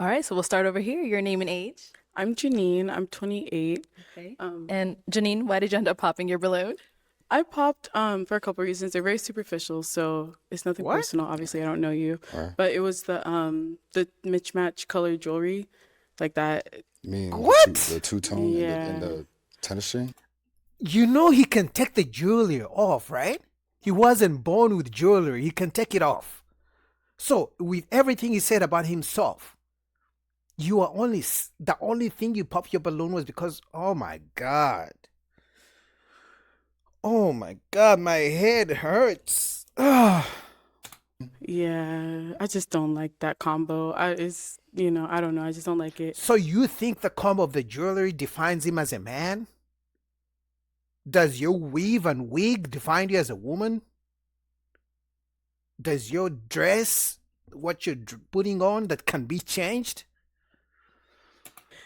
All right, so we'll start over here. Your name and age. I'm Janine. I'm 28. Okay. Um, And Janine, why did you end up popping your balloon? I popped for a couple reasons. They're very superficial, so it's nothing What? personal. Obviously, I don't know you, Or but it was the mismatch color jewelry, like that. you mean What? the two-tone and Yeah. the tennis string? You know he can take the jewelry off, right? He wasn't born with jewelry. He can take it off. So, with everything he said about himself, you are the only thing you pop your balloon was because, oh my God. Oh my God, my head hurts. Ah. Yeah, I just don't like that combo. I don't know. I just don't like it. So you think the combo of the jewelry defines him as a man? Does your weave and wig define you as a woman? Does your dress, what you're putting on, that can be changed?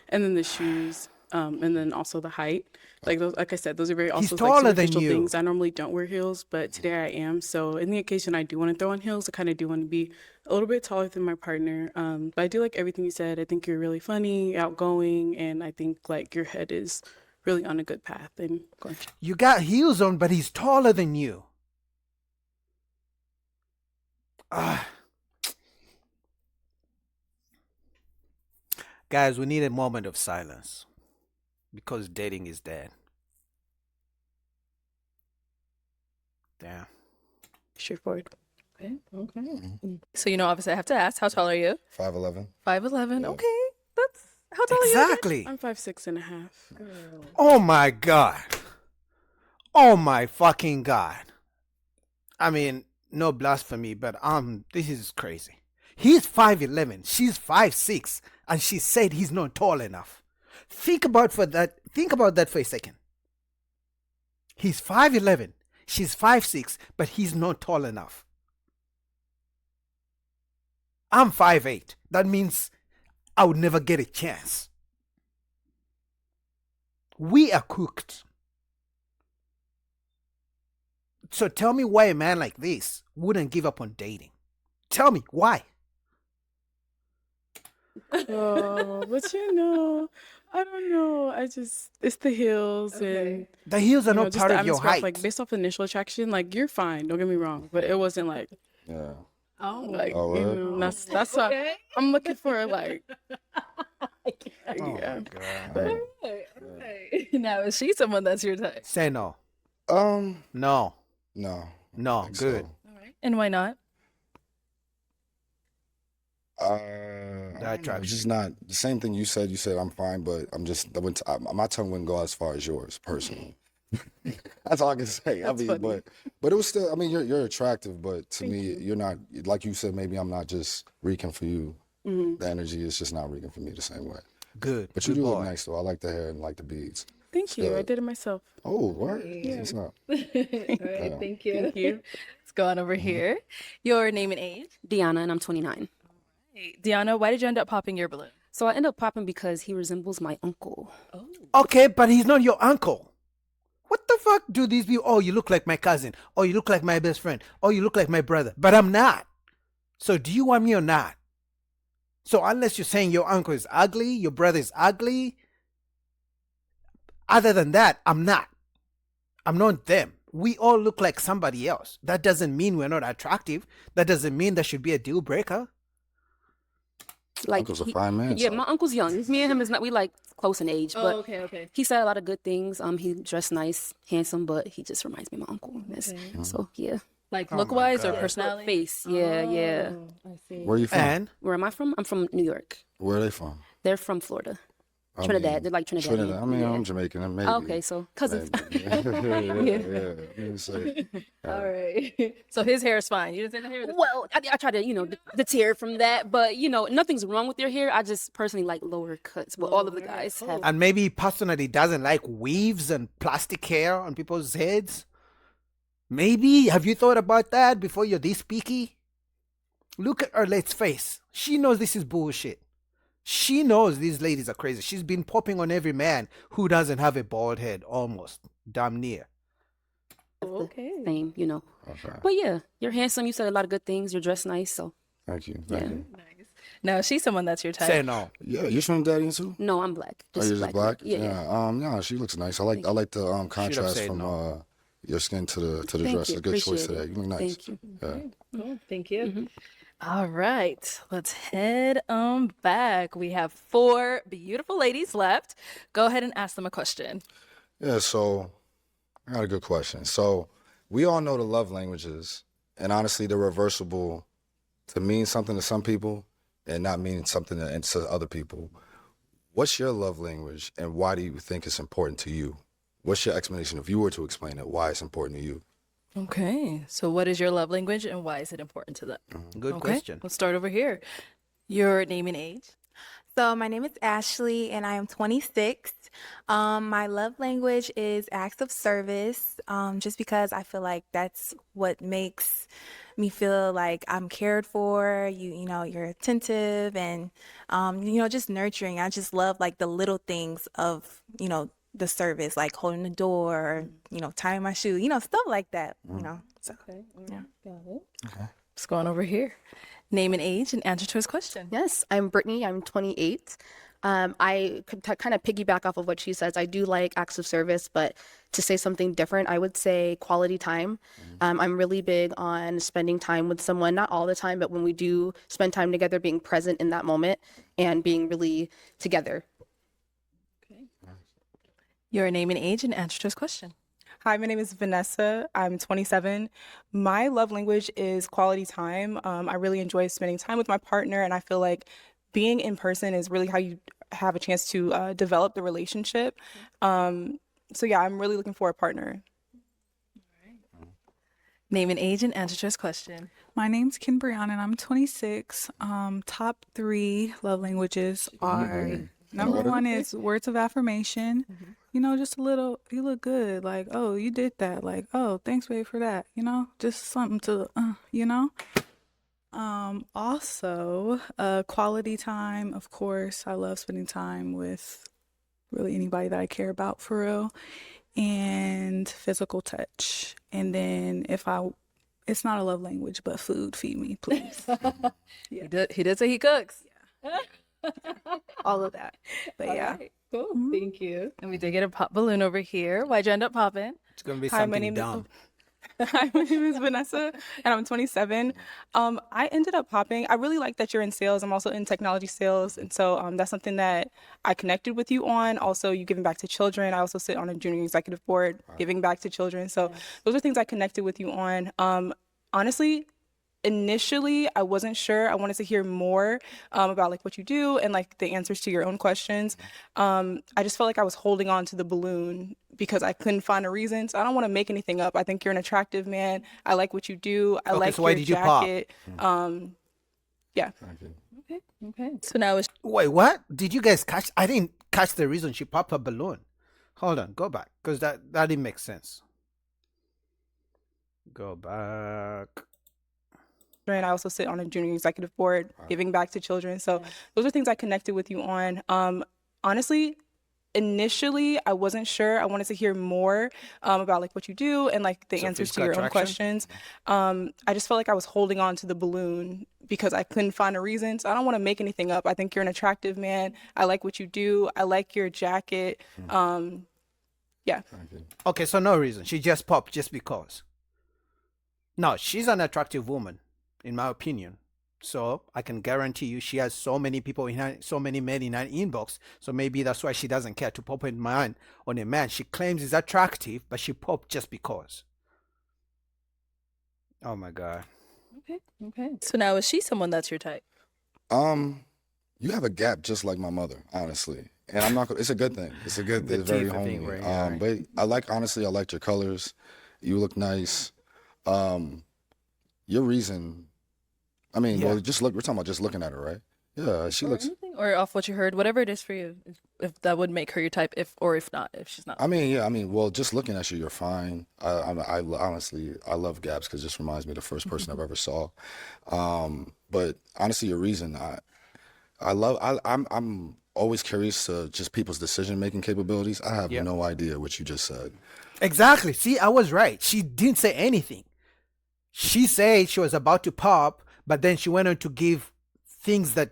And then the shoes, and then also the height. Like those, like I said, those are very He's also taller than superficial you. things. I normally don't wear heels, but today I am. So in the occasion I do want to throw on heels, I kind of do want to be a little bit taller than my partner. But I do like everything you said. I think you're really funny, outgoing, and I think like your head is really on a good path and going. You got heels on, but he's taller than you. Ah. Guys, we need a moment of silence because dating is dead. Damn. Straightforward. Okay. Okay. So obviously I have to ask, how tall are you? 5'11". 5'11". Yeah. Okay. That's how tall are you again? Exactly. I'm 5'6.5". Oh my God. Oh my fucking God. I mean, no blasphemy, but this is crazy. He's 5'11", she's 5'6", and she said he's not tall enough. Think about that for a second. He's 5'11", she's 5'6", but he's not tall enough. I'm 5'8". That means I would never get a chance. We are cooked. So tell me why a man like this wouldn't give up on dating. Tell me why. Oh, but I don't know. It's the heels and The heels are not just part the of your atmosphere. height. Like based off initial attraction, like you're fine. Don't get me wrong, but it wasn't like Yeah. like Oh, word? that's what I'm looking for. Like Oh yeah, my God. but Okay. Now, is she someone that's your type? Say no. Um, No. no. No. I think Good. so. All right. And why not? I don't know, attraction. it's just not the same thing you said. You said I'm fine, but my tongue wouldn't go as far as yours personally. That's all I can say. That's funny. But it was still. I mean, you're attractive, but to Thank me, you. you're not. Like you said, maybe I'm not just reeking for you. Mhm. The energy is just not reeking for me the same way. Good. But you Good do look boy. nice though. I like the hair and like the beads. Thank you. I good. did it myself. Oh, what? Yeah. It's not. All right. Thank you. Thank you. Let's go on over here. Your name and age. Deanna, and I'm 29. Hey, Deanna, why did you end up popping your balloon? So I end up popping because he resembles my uncle. Oh. Okay, but he's not your uncle. What the fuck do these people? Oh, you look like my cousin. Oh, you look like my best friend. Oh, you look like my brother. But I'm not. So do you want me or not? So unless you're saying your uncle is ugly, your brother is ugly, other than that, I'm not. I'm not them. We all look like somebody else. That doesn't mean we're not attractive. That doesn't mean that should be a deal breaker. Like Uncle's a fine man. Yeah, so. my uncle's young. Me and him is not. We like close in age, but okay. he said a lot of good things. He dressed nice, handsome, but he just reminds me of my uncle. So yeah, Like Oh my look-wise or God. personality? face. Yeah. Oh, I see. Where are you from? And Where am I from? I'm from New York. Where are they from? They're from Florida. I Trinidad. mean, They're like Trinidadian. Trinidad. I mean, Yeah. I'm Jamaican. And maybe. Okay, so cousins. Maybe. yeah. Let me say. All right. So his hair is fine. You didn't say the hair? Well, I try to, deter from that, but, nothing's wrong with your hair. I just personally like lower cuts. Well, all of the guys have. and maybe he personally doesn't like weaves and plastic hair on people's heads. Maybe. Have you thought about that before you're this picky? Look at Arlette's face. She knows this is bullshit. She knows these ladies are crazy. She's been popping on every man who doesn't have a bald head, almost. Damn near. Okay. Same, Okay. But yeah, you're handsome. You said a lot of good things. You're dressed nice. So Thank you. yeah. Thank you. Nice. Now, is she someone that's your type? Say no. Yeah, you from Daddy too? No, I'm black. Oh, you're just black? Yeah. No, she looks nice. I like the contrast said from no. your skin to the Thank dress. you. A good choice Appreciate today. it. You look nice. Thank you. Yeah. Oh, thank you. All right, let's head on back. We have 4 beautiful ladies left. Go ahead and ask them a question. Yeah, so I got a good question. So we all know the love languages, and honestly, they're reversible to mean something to some people and not mean something to other people. What's your love language, and why do you think it's important to you? What's your explanation if you were to explain it, why it's important to you? Okay, so what is your love language and why is it important to them? Good Okay, question. let's start over here. Your name and age. So my name is Ashley and I am 26. My love language is acts of service, just because I feel like that's what makes me feel like I'm cared for. You know, you're attentive and, just nurturing. I just love like the little things of, the service, like holding the door, tying my shoe, stuff like that, So, yeah. Let's go on over here. Name and age and answer to his question. Yes, I'm Brittany. I'm 28. I could kind of piggyback off of what she says. I do like acts of service, but to say something different, I would say quality time. I'm really big on spending time with someone, not all the time, but when we do spend time together, being present in that moment and being really together. Your name and age and answer to his question. Hi, my name is Vanessa. I'm 27. My love language is quality time. I really enjoy spending time with my partner, and I feel like being in person is really how you have a chance to develop the relationship. So yeah, I'm really looking for a partner. Name and age and answer to his question. My name's Ken Brianna and I'm 26. Top 3 love languages are number 1 is words of affirmation. Just a little, you look good. Like, oh, you did that. Like, oh, thanks, babe, for that. Just something to, Also, quality time, of course. I love spending time with really anybody that I care about for real. And physical touch. And then it's not a love language, but food, feed me, please. He did say he cooks. All of that. But All yeah. right, cool. Thank you. And we did get a pop balloon over here. Why'd you end up popping? It's gonna be Hi, my something name dumb. Hi, my name is Vanessa, and I'm 27. I ended up popping. I really like that you're in sales. I'm also in technology sales, and so that's something that I connected with you on. Also, you giving back to children. I also sit on a junior executive board, giving back to children. So those are things I connected with you on. Honestly, initially, I wasn't sure. I wanted to hear more about like what you do and like the answers to your own questions. I just felt like I was holding on to the balloon because I couldn't find a reason. So I don't want to make anything up. I think you're an attractive man. I like what you do. I Okay, like so why your did you pop? jacket. Yeah. Okay. So now it's Wait, what? Did you guys catch? I didn't catch the reason she popped a balloon. Hold on, go back, because that didn't make sense. Go back. And I also sit on a junior executive board, giving back to children. So those are things I connected with you on. Honestly, initially, I wasn't sure. I wanted to hear more about like what you do and like the So answers to physical your own attraction? questions. I just felt like I was holding on to the balloon because I couldn't find a reason. So I don't want to make anything up. I think you're an attractive man. I like what you do. I like your jacket. Yeah. Okay, so no reason. She just popped just because. No, she's an attractive woman, in my opinion. So I can guarantee you she has so many people in her, so many men in her inbox. So maybe that's why she doesn't care to pop in mind on a man she claims is attractive, but she popped just because. Oh my God. okay. So now is she someone that's your type? You have a gap just like my mother, honestly. And I'm not. It's a good thing. It's a good. The It's very teeth, I think, homely. right, yeah, right. But honestly, I like your colors. You look nice. Your reason. I mean, Yeah. well, just look. We're talking about just looking at her, right? Yeah, she looks. Or off what you heard, whatever it is for you, if that would make her your type, if not, if she's not. I mean, yeah. I mean, well, just looking at you, you're fine. I honestly, I love gaps because it just reminds me of the first person I've ever saw. But honestly, your reason, I'm always curious to just people's decision making capabilities. I have Yeah. no idea what you just said. Exactly. See, I was right. She didn't say anything. She said she was about to pop, but then she went on to give things that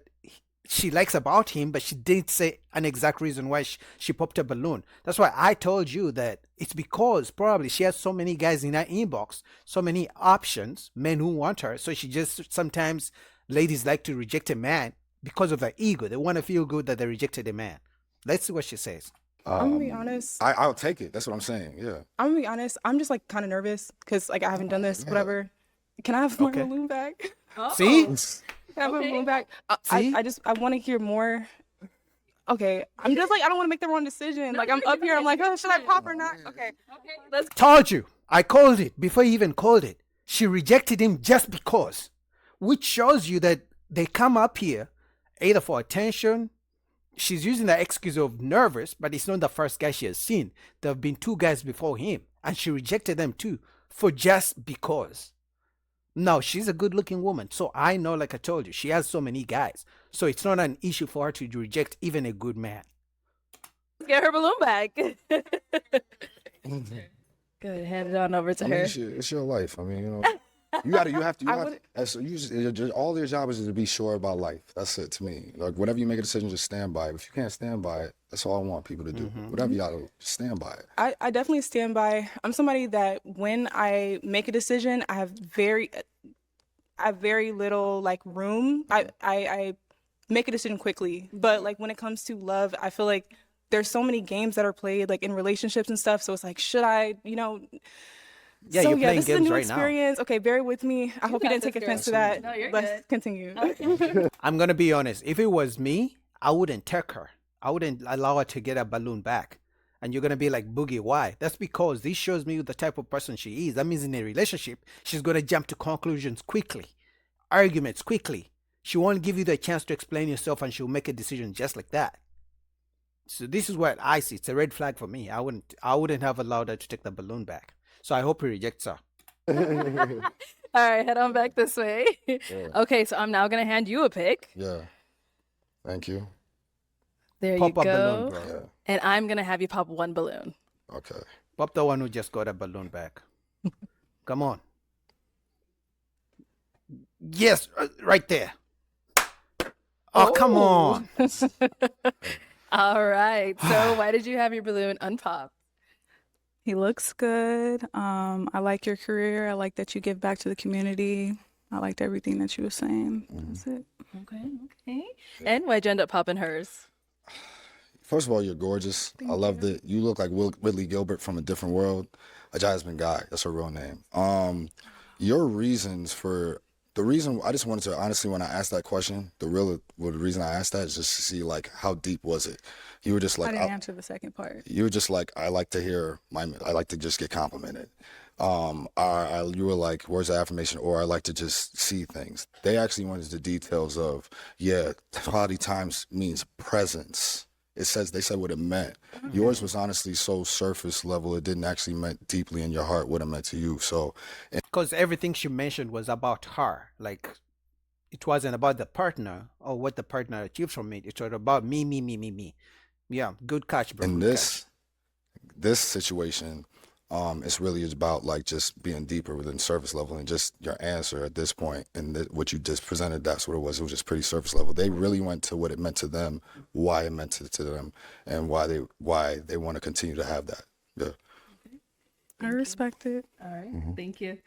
she likes about him, but she didn't say an exact reason why she popped a balloon. That's why I told you that it's because probably she has so many guys in her inbox, so many options, men who want her. So she just sometimes ladies like to reject a man because of their ego. They want to feel good that they rejected a man. Let's see what she says. I'm gonna be honest. I'll take it. That's what I'm saying. Yeah. I'm gonna be honest. I'm just like kind of nervous because like I haven't done this. Whatever. Can I have my Okay. balloon back? See? Can I have my Okay. balloon back? See? I want to hear more. Okay. I'm just like I don't want to make the wrong decision. Like I'm up here. I'm like, oh, should I pop or not? Okay. Let's Told you. I called it before you even called it. She rejected him just because, which shows you that they come up here either for attention. She's using the excuse of nervous, but it's not the first guy she has seen. There have been 2 guys before him, and she rejected them too for just because. No, she's a good looking woman. So I know, like I told you, she has so many guys. So it's not an issue for her to reject even a good man. get her balloon back. Good, hand it on over to I mean, her. it's your life. I mean, you know, you have to. All your job is to be sure about life. That's it to me. Like whenever you make a decision, just stand by it. If you can't stand by it, that's all I want people to do. Whatever y'all do, just stand by it. I definitely stand by. I'm somebody that when I make a decision, I have very little like room. I make a decision quickly, but like when it comes to love, I feel like there's so many games that are played like in relationships and stuff. So it's like, should I, Yeah, so you're playing this is a games new right now. experience. Okay, bear with me. I hope you got didn't take this, offense to girl. that. No, you're Let's good. continue. I'm gonna be honest. If it was me, I wouldn't take her. I wouldn't allow her to get a balloon back. And you're gonna be like, Boogie, why? That's because this shows me the type of person she is. That means in a relationship, she's gonna jump to conclusions quickly, arguments quickly. She won't give you the chance to explain yourself, and she'll make a decision just like that. So this is what I see. It's a red flag for me. I wouldn't have allowed her to take the balloon back. So I hope he rejects her. All right, head on back this way. Okay, so I'm now gonna hand you a pick. Yeah. Thank you. There Pop you a balloon, go. bro. Yeah. And I'm gonna have you pop 1 balloon. Okay. Pop the one who just got a balloon back. Come on. Yes, right there. Oh, come on. All right. So why did you have your balloon unpopped? He looks good. I like your career. I like that you give back to the community. I liked everything that you were saying. That's it. Okay. And why'd you end up popping hers? First of all, you're gorgeous. I love that you look like Whitley Gilbert from a different world. A Jasmine Guy. That's her real name. Your reasons for the reason I just wanted to honestly, when I asked that question, the reason I asked that is just to see like how deep was it. You were just I like didn't answer the second part. you were just like I like to just get complimented. You were like words of affirmation, or I like to just see things. They actually went into the details of quality times means presence. They said what it meant. Yours was honestly so surface level. It didn't actually meant deeply in your heart what it meant to you. So Because everything she mentioned was about her. Like, it wasn't about the partner or what the partner achieved from it. It was about me. Yeah, good catch, bro. in good this situation, it's really about like just being deeper within surface level, and just your answer at this point and what you just presented. That's what it was. It was just pretty surface level. They really went to what it meant to them, why it meant to them, and why they want to continue to have that. Yeah. I respect it. All right. Thank you.